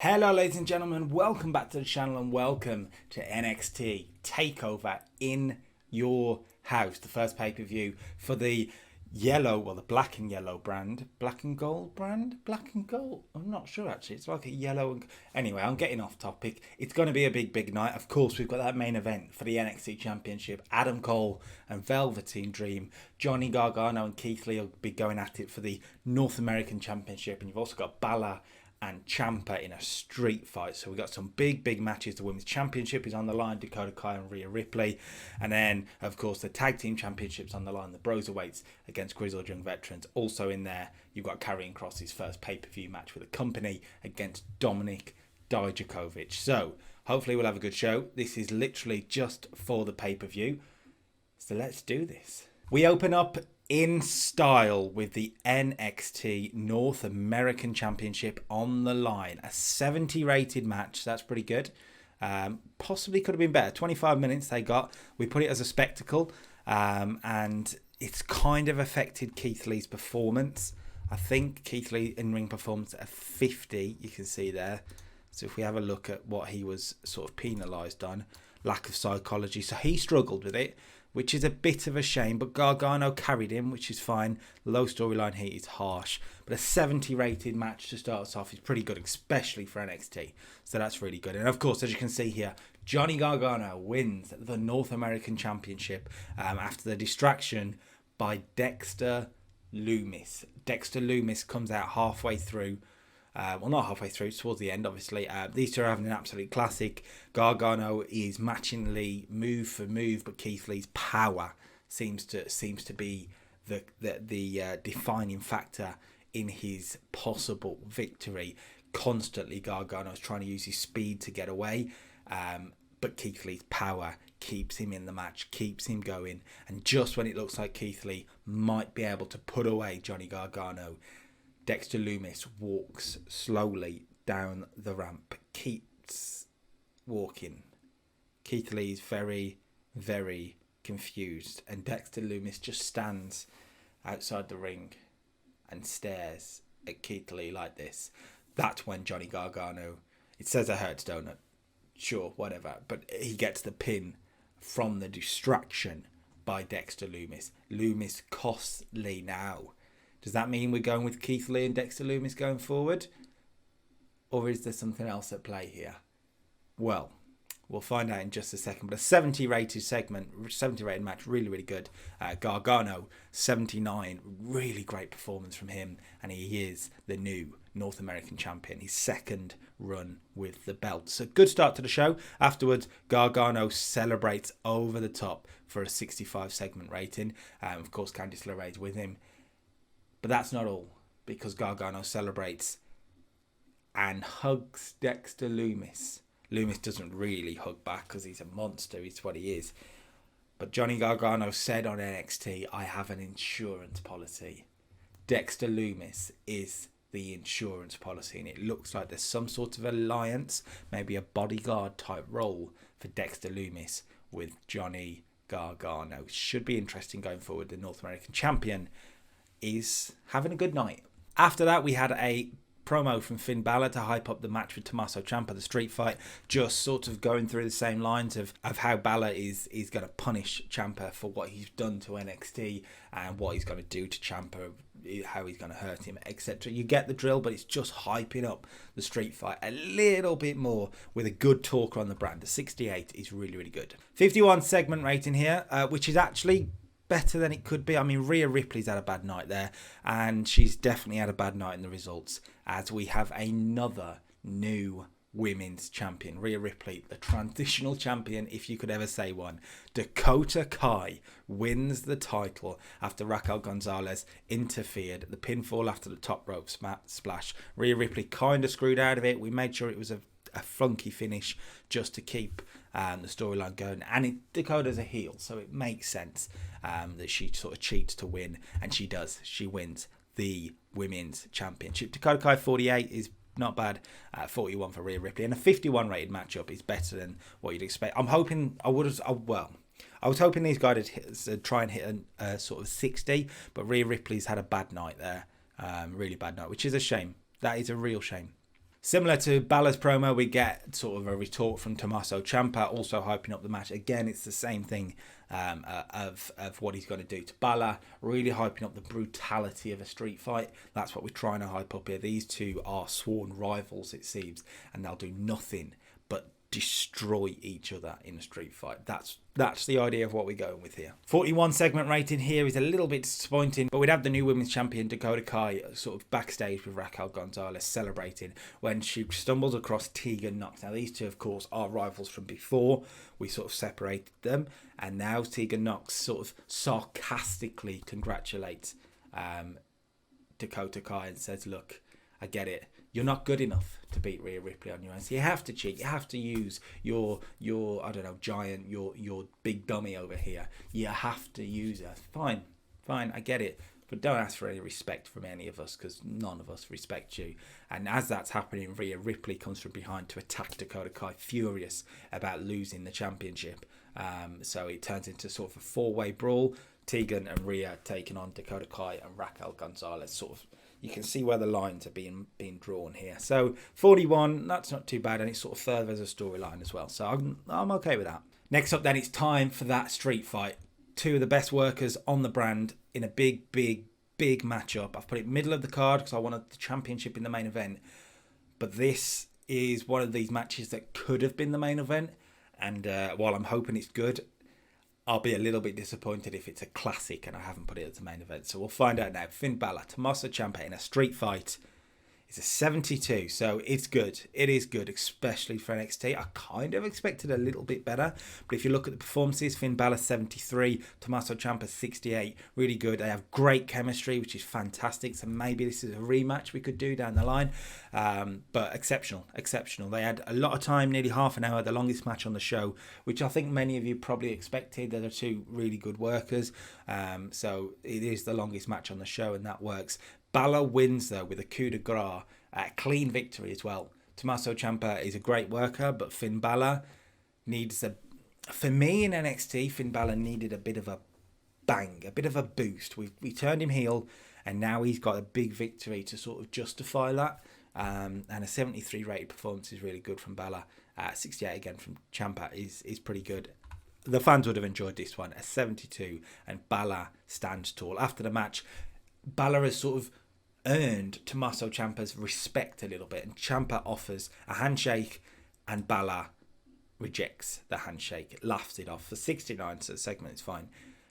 Hello ladies and gentlemen, welcome back to the channel and welcome to NXT Takeover in Your House, the first pay-per-view for the the black and yellow brand. Black and gold brand? Black and gold? I'm not sure actually, it's like a yellow and... Anyway, I'm getting off topic. It's going to be a big night. Of course, we've got that main event for the NXT Championship. Adam Cole and Velveteen Dream. Johnny Gargano and Keith Lee will be going at it for the North American Championship. And you've also got Balor and Champa in a street fight. So we've got some big matches. The Women's Championship is on the line, Dakota and Rhea Ripley. And then, of course, the Tag Team Championship's on the line, the Broserweights against Grizzled Young Veterans. Also in there, you've got Karrion Cross's first pay-per-view match with the company against Dominic, Dijakovic. So, hopefully we'll have a good show. This is literally just for the pay-per-view. So let's do this. We open up in style with the NXT North American Championship on the line. A 70 rated match. That's pretty good. Possibly could have been better. 25 minutes they got. We put it as a spectacle. And it's kind of affected Keith Lee's performance. I think Keith Lee in-ring performance at 50, you can see there. So if we have a look at what he was sort of penalised on, lack of psychology. So he struggled with it, which is a bit of a shame, but Gargano carried him, which is fine. Low storyline heat is harsh, but a 70 rated match to start us off is pretty good, especially for NXT. So that's really good. And of course, as you can see here, Johnny Gargano wins the North American Championship after the distraction by Dexter Lumis. Dexter Lumis comes out halfway through. Well, not halfway through, towards the end, obviously. These two are having an absolute classic. Gargano is matching Lee move for move, but Keith Lee's power seems to be the defining factor in his possible victory. Constantly, Gargano is trying to use his speed to get away, but Keith Lee's power keeps him in the match, keeps him going. And just when it looks like Keith Lee might be able to put away Johnny Gargano, Dexter Lumis walks slowly down the ramp, keeps walking. Keith Lee's very confused, and Dexter Lumis just stands outside the ring and stares at Keith Lee like this. That's when Johnny Gargano, it says it hurts, don't it? Sure, whatever. But he gets the pin from the distraction by Dexter Lumis. Lumis costs Lee now. Does that mean we're going with Keith Lee and Dexter Lumis going forward? Or is there something else at play here? Well, we'll find out in just a second. But a 70 rated match, really good. Gargano, 79, really great performance from him. And he is the new North American champion. His second run with the belt. So good start to the show. Afterwards, Gargano celebrates over the top for a 65 segment rating. Of course, Candice LeRae's with him. But that's not all, because Gargano celebrates and hugs Dexter Lumis. Lumis doesn't really hug back because he's a monster, he's what he is. But Johnny Gargano said on NXT, I have an insurance policy. Dexter Lumis is the insurance policy, and it looks like there's some sort of alliance, maybe a bodyguard type role for Dexter Lumis with Johnny Gargano. Should be interesting going forward. The North American champion is having a good night. After that, we had a promo from Finn Balor to hype up the match with Tommaso Ciampa, the street fight, just sort of going through the same lines of how Balor is going to punish Ciampa for what he's done to NXT and what he's going to do to Ciampa, how he's going to hurt him, etc. You get the drill, but it's just hyping up the street fight a little bit more with a good talker on the brand. The 68 is really good. 51 segment rating here, which is actually better than it could be. I mean, Rhea Ripley's had a bad night there, and she's definitely had a bad night in the results, as we have another new women's champion. Rhea Ripley, the transitional champion, if you could ever say one. Dakota Kai wins the title after Raquel Gonzalez interfered. The pinfall after the top rope splash. Rhea Ripley kind of screwed out of it. We made sure it was a flunky finish just to keep the storyline going, and Dakota's a heel, so it makes sense that she sort of cheats to win, and she does. She wins the women's championship. Dakota Kai 48 is not bad. 41 for Rhea Ripley, and a 51 rated matchup is better than what you'd expect. I was hoping these guys would try and hit a sort of 60, but Rhea Ripley's had a bad night there, really bad night, which is a shame. That is a real shame. Similar to Balor's promo, we get sort of a retort from Tommaso Ciampa, also hyping up the match. Again, it's the same thing of what he's going to do to Balor, really hyping up the brutality of a street fight. That's what we're trying to hype up here. These two are sworn rivals, it seems, and they'll do nothing but destroy each other in a street fight. That's the idea of what we're going with here. 41 segment rating here is a little bit disappointing, but we'd have the new women's champion Dakota Kai sort of backstage with Raquel Gonzalez celebrating when she stumbles across Tegan Nox. Now these two of course are rivals from before. We sort of separated them, and now Tegan Nox sort of sarcastically congratulates Dakota Kai and says, look, I get it. You're not good enough to beat Rhea Ripley on your own. So you have to cheat. You have to use your I don't know, giant, your big dummy over here. You have to use her. Fine, I get it. But don't ask for any respect from any of us, because none of us respect you. And as that's happening, Rhea Ripley comes from behind to attack Dakota Kai, furious about losing the championship. So it turns into sort of a four-way brawl. Tegan and Rhea taking on Dakota Kai and Raquel Gonzalez. Sort of, you can see where the lines are being drawn here. So 41, that's not too bad, and it sort of furthers a storyline as well. So I'm okay with that. Next up then, it's time for that street fight. Two of the best workers on the brand in a big matchup. I've put it middle of the card because I wanted the championship in the main event. But this is one of these matches that could have been the main event. And while I'm hoping it's good, I'll be a little bit disappointed if it's a classic and I haven't put it as the main event. So we'll find out now. Finn Balor, Tommaso Ciampa in a street fight. It's a 72, so it's good. It is good, especially for NXT. I kind of expected a little bit better, but if you look at the performances, Finn Balor 73, Tommaso Ciampa 68, really good. They have great chemistry, which is fantastic. So maybe this is a rematch we could do down the line, but exceptional. They had a lot of time, nearly half an hour, the longest match on the show, which I think many of you probably expected. They're two really good workers, so it is the longest match on the show, and that works. Balor wins, though, with a coup de grace, a clean victory as well. Tommaso Ciampa is a great worker, but Finn Balor needs for me in NXT, Finn Balor needed a bit of a bang, a bit of a boost. We turned him heel, and now he's got a big victory to sort of justify that. And a 73 rated performance is really good from Balor. 68 again from Ciampa is pretty good. The fans would have enjoyed this one. A 72, and Balor stands tall. After the match, Balor has sort of earned Tommaso Ciampa's respect a little bit, and Ciampa offers a handshake and Balor rejects the handshake, laughs it off for 69, so the segment is fine.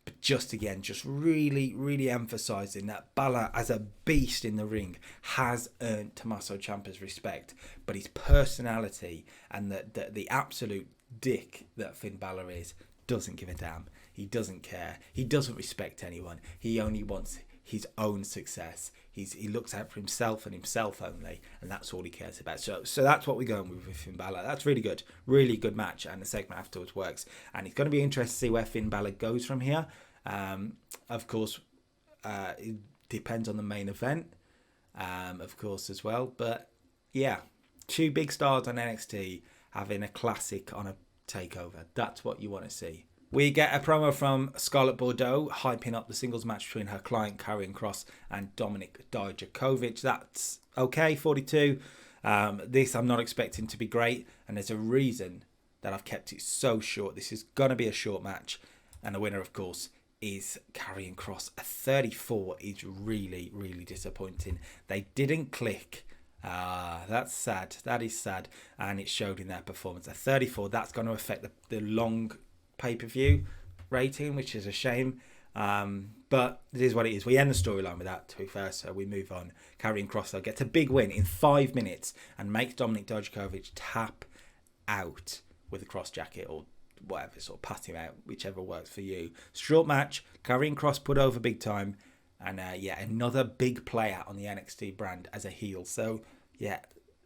But just really emphasising that Balor as a beast in the ring has earned Tommaso Ciampa's respect, but his personality and the absolute dick that Finn Balor is doesn't give a damn. He doesn't care. He doesn't respect anyone. He only wants his own success. He looks out for himself and himself only, and that's all he cares about. So that's what we're going with Finn Balor. That's really good match, and the segment afterwards works. And it's going to be interesting to see where Finn Balor goes from here. Of course, it depends on the main event, of course, as well. But yeah, two big stars on NXT having a classic on a takeover. That's what you want to see. We get a promo from Scarlett Bordeaux hyping up the singles match between her client Karrion Cross and Dominic Dijakovic. That's okay, 42. This I'm not expecting to be great, and there's a reason that I've kept it so short. This is going to be a short match, and the winner, of course, is Karrion Cross. A 34 is really disappointing. They didn't click. That's sad. That is sad, and it showed in their performance. A 34, that's going to affect the long pay-per-view rating, which is a shame, but it is what it is. We end the storyline with that, to be fair, so we move on. Karrion Cross, though, gets a big win in 5 minutes and makes Dominic Dijakovic tap out with a cross jacket or whatever, sort of pat him out, whichever works for you. Short match, Karrion Cross put over big time, and another big player on the NXT brand as a heel. So yeah,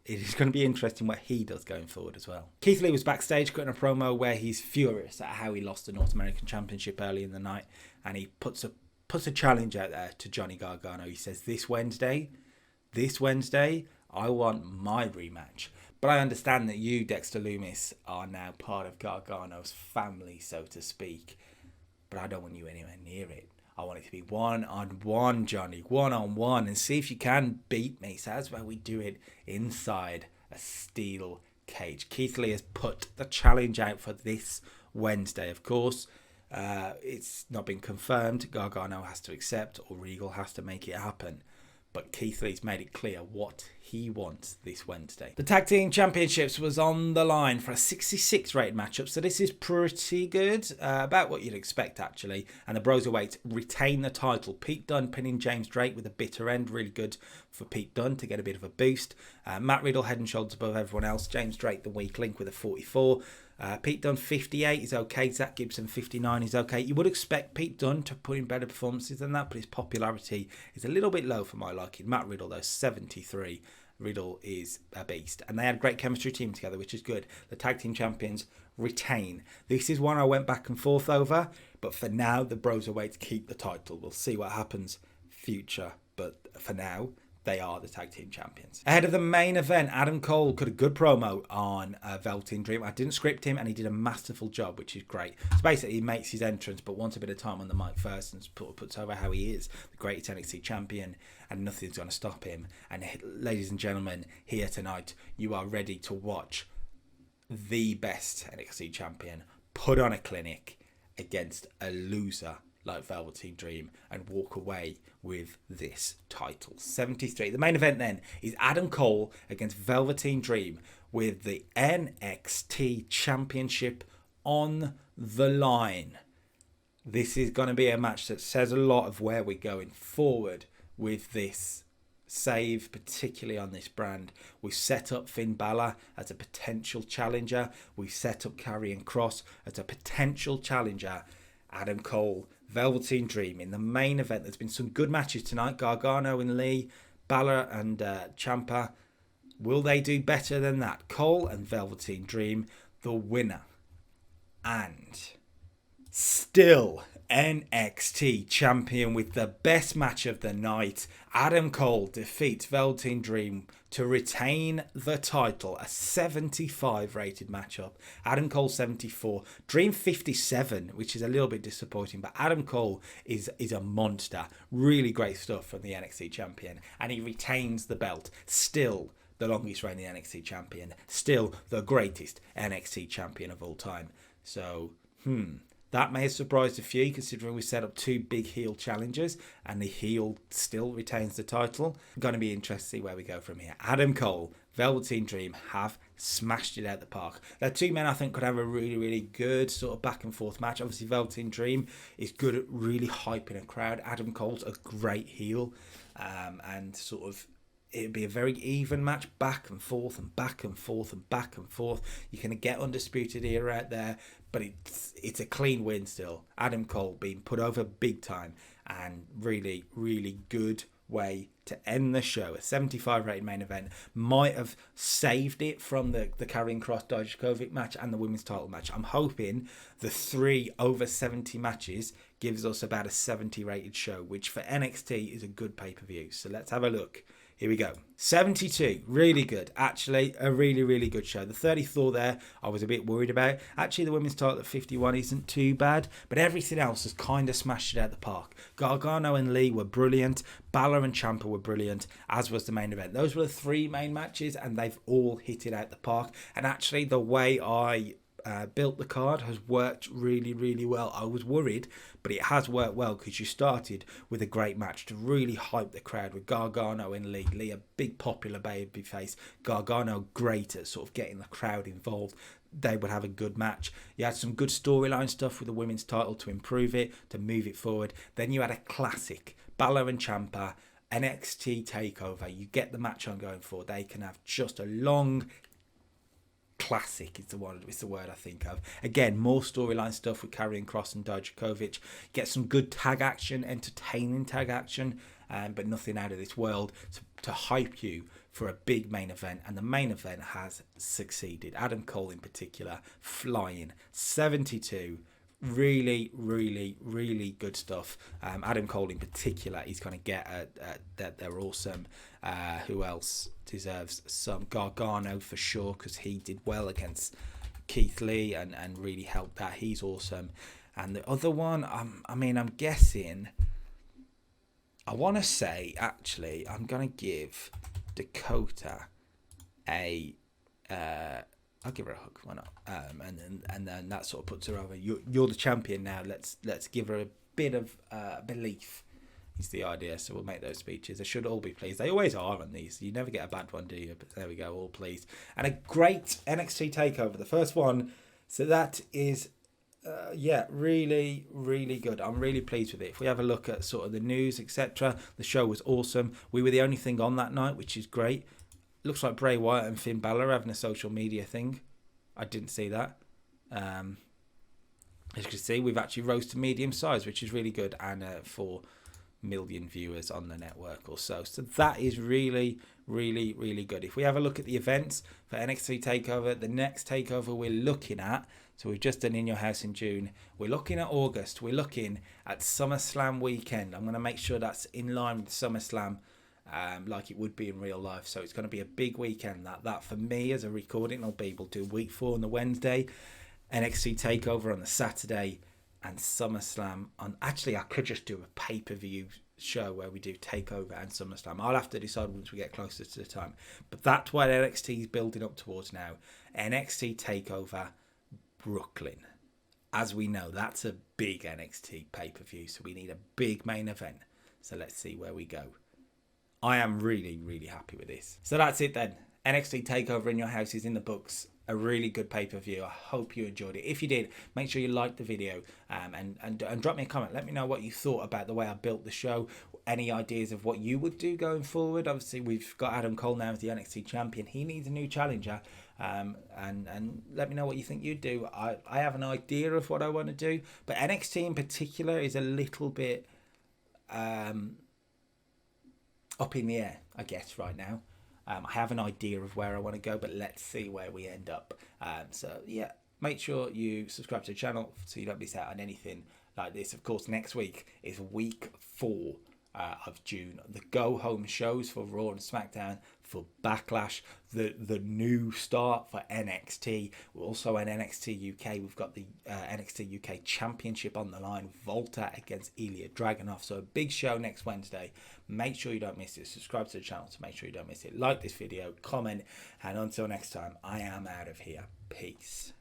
it is going to be interesting what he does going forward as well. Keith Lee was backstage cutting a promo where he's furious at how he lost the North American Championship early in the night, and he puts a challenge out there to Johnny Gargano. He says, this Wednesday, I want my rematch. But I understand that you, Dexter Lumis, are now part of Gargano's family, so to speak. But I don't want you anywhere near it. I want it to be one-on-one, Johnny, one-on-one, and see if you can beat me. So that's why we do it inside a steel cage. Keith Lee has put the challenge out for this Wednesday, of course. It's not been confirmed. Gargano has to accept, or Regal has to make it happen. But Keith Lee's made it clear what he wants this Wednesday. The Tag Team Championships was on the line for a 66 rated matchup, so this is pretty good. About what you'd expect, actually. And the Broserweights retain the title. Pete Dunne pinning James Drake with a bitter end. Really good for Pete Dunne to get a bit of a boost. Matt Riddle head and shoulders above everyone else. James Drake, the weak link, with a 44. Pete Dunne 58 is okay. Zack Gibson 59 is okay. You would expect Pete Dunne to put in better performances than that, but his popularity is a little bit low for my liking. Matt Riddle, though, 73. Riddle is a beast. And they had a great chemistry team together, which is good. The Tag Team Champions retain. This is one I went back and forth over, but for now, the Broserweights keep the title. We'll see what happens future, but for now, they are the Tag Team Champions. Ahead of the main event, Adam Cole cut a good promo on Velveteen Dream. I didn't script him, and he did a masterful job, which is great. So basically, he makes his entrance, but wants a bit of time on the mic first, and puts over how he is the greatest NXT champion, and nothing's going to stop him. And ladies and gentlemen, here tonight, you are ready to watch the best NXT champion put on a clinic against a loser like Velveteen Dream and walk away with this title. 73. The main event then is Adam Cole against Velveteen Dream with the NXT Championship on the line. This is going to be a match that says a lot of where we're going forward with this save, particularly on this brand. We set up Finn Balor as a potential challenger. We set up Karrion Cross as a potential challenger. Adam Cole, Velveteen Dream in the main event. There's been some good matches tonight. Gargano and Lee, Balor and Champa. Will they do better than that? Cole and Velveteen Dream, the winner. And still NXT champion with the best match of the night. Adam Cole defeats Velveteen Dream to retain the title. A 75 rated matchup. Adam Cole 74. Dream 57, which is a little bit disappointing. But Adam Cole is a monster. Really great stuff from the NXT champion. And he retains the belt. Still the longest reigning NXT champion. Still the greatest NXT champion of all time. So, that may have surprised a few, considering we set up two big heel challengers and the heel still retains the title. Going to be interesting to see where we go from here. Adam Cole, Velveteen Dream have smashed it out the park. They're two men I think could have a really, really good sort of back and forth match. Obviously, Velveteen Dream is good at really hyping a crowd. Adam Cole's a great heel, and sort of it'd be a very even match, back and forth and back and forth and back and forth. You can get Undisputed Era out there, but it's a clean win still. Adam Cole being put over big time, and really, really good way to end the show. A 75 rated main event might have saved it from the Karrion Cross Dijakovic match and the women's title match. I'm hoping the 3 over 70 matches gives us about a 70 rated show, which for NXT is a good pay-per-view. So let's have a look. Here we go. 72. Really good. Actually, a really, really good show. The 34 there, I was a bit worried about. Actually, the women's title at 51 isn't too bad, but everything else has kind of smashed it out the park. Gargano and Lee were brilliant. Balor and Champa were brilliant, as was the main event. Those were the 3 main matches, and they've all hit it out the park. And actually, the way I built the card has worked really, really well. I was worried, but it has worked well because you started with a great match to really hype the crowd with Gargano and Lee. Lee, a big popular babyface. Gargano, great at sort of getting the crowd involved. They would have a good match. You had some good storyline stuff with the women's title to improve it, to move it forward. Then you had a classic, Balor and Ciampa, NXT Takeover. You get the match on going forward. They can have just a long classic is the word I think of. Again, more storyline stuff with Karrion Cross and Dijakovic. Get some good tag action, entertaining tag action, but nothing out of this world to hype you for a big main event. And the main event has succeeded. Adam Cole in particular, flying. 72. Really, really, really good stuff. Adam Cole in particular, he's going to get that they're awesome. Who else deserves some? Gargano for sure, because he did well against Keith Lee and really helped that. He's awesome. And the other one, I mean, I'm guessing, I want to say, actually, I'm going to give Dakota I'll give her a hug, why not? And then that sort of puts her over. You're the champion now. Let's give her a bit of belief. Is the idea. So we'll make those speeches. They should all be pleased. They always are on these. You never get a bad one, do you? But there we go, all pleased. And a great NXT Takeover, the first one. So that is, really, really good. I'm really pleased with it. If we have a look at sort of the news, etc., the show was awesome. We were the only thing on that night, which is great. Looks like Bray Wyatt and Finn Balor having a social media thing. I didn't see that. As you can see, we've actually rose to medium size, which is really good, and 4 million viewers on the network or so. So that is really, really, really good. If we have a look at the events for NXT Takeover, the next takeover we're looking at, so we've just done In Your House in June. We're looking at August. We're looking at SummerSlam weekend. I'm going to make sure that's in line with SummerSlam. Like it would be in real life. So it's going to be a big weekend. That for me as a recording, I'll be able to do week 4 on the Wednesday, NXT Takeover on the Saturday, and SummerSlam on. Actually, I could just do a pay-per-view show where we do Takeover and SummerSlam. I'll have to decide once we get closer to the time. But that's what NXT is building up towards now. NXT Takeover Brooklyn. As we know, that's a big NXT pay-per-view. So we need a big main event. So let's see where we go. I am really, really happy with this. So that's it then. NXT Takeover in Your House is in the books. A really good pay-per-view. I hope you enjoyed it. If you did, make sure you like the video and drop me a comment. Let me know what you thought about the way I built the show. Any ideas of what you would do going forward. Obviously, we've got Adam Cole now as the NXT champion. He needs a new challenger. And let me know what you think you'd do. I have an idea of what I want to do. But NXT in particular is a little bit up in the air, I guess, right now. I have an idea of where I want to go, but let's see where we end up. So, yeah, make sure you subscribe to the channel so you don't miss out on anything like this. Of course, next week is week 4 of June. The go-home shows for Raw and SmackDown, for Backlash, the new start for NXT. We're also in NXT UK. We've got the NXT UK Championship on the line. Volta against Ilya Dragunov. So a big show next Wednesday. Make sure you don't miss it. Subscribe to the channel to make sure you don't miss it. Like this video, comment, and until next time, I am out of here. Peace.